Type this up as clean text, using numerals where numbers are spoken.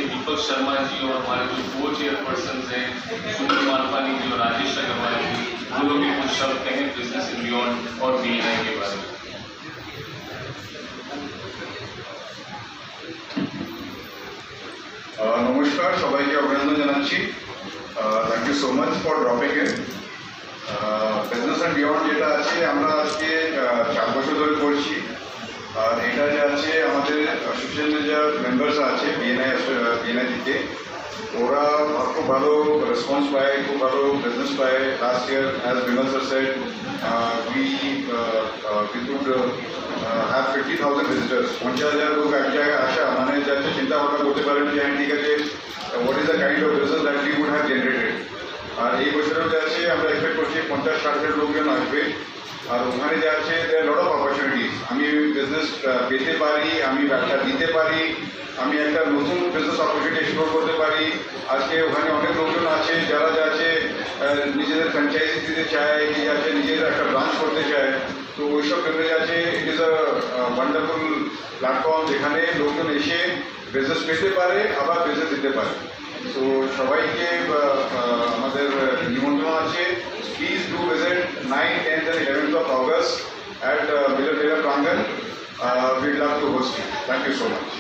दीपक शर्मा जी और हमारे जो को चेयरपर्सन हैं सुनील मानपानी जी और राजेश अग्रवाल जी, वो लोग भी कुछ शब्द कहें बिजनेस इन बियॉन्ड और BNI के बारे में। নমস্কার, সবাইকে অভিনন্দন জানাচ্ছি। Thank you so much for dropping in. Business and beyond যেটা আছে আমরা আজকে 4 বছর ধরে করছি। আর এটা যে আছে আমাদের অ্যাসোসিয়েশনের যে মেম্বার্স আছে BNI থেকে, ওরা খুব ভালো রেসপন্স পায়, খুব ভালো বিজনেস পায়। Last year as Bimal sir said we could have 50,000 visitors. 50,000 লোক এক জায়গায় আসা মানে যাচ্ছে চিন্তা ভাবনা করতে পারেন যে ঠিক আছে what is the kind of business that we would have generated. আর এই বছরেও যে আছে আমরা এক্সপেক্ট করছি 50-60 লোকজন আসবে। আর ওখানে যে আছে there are lot of opportunities. আমি বিজনেস পেতে পারি, আমি ব্যবসা দিতে পারি, আমি একটা নতুন বিজনেস অপরচুনিটি এক্সপ্লোর করতে পারি। আজকে ওখানে অনেক লোকজন আছে যারা যে আছে নিজেদের ফ্র্যাঞ্চাইজি দিতে চায়, যে আছে নিজেদের একটা ব্রাঞ্চ করতে চায়। তো ওইসব ক্ষেত্রে আছে it is a wonderful platform যেখানে লোকজন এসে বিজনেস পেতে পারে আবার বিজনেস দিতে পারে। তো সবাইকে আমাদের নিমন্ত্রণ আছে, please do visit 9, 10th and 11th of August at Milan Prangan. We'd love to host you. Thank you so much.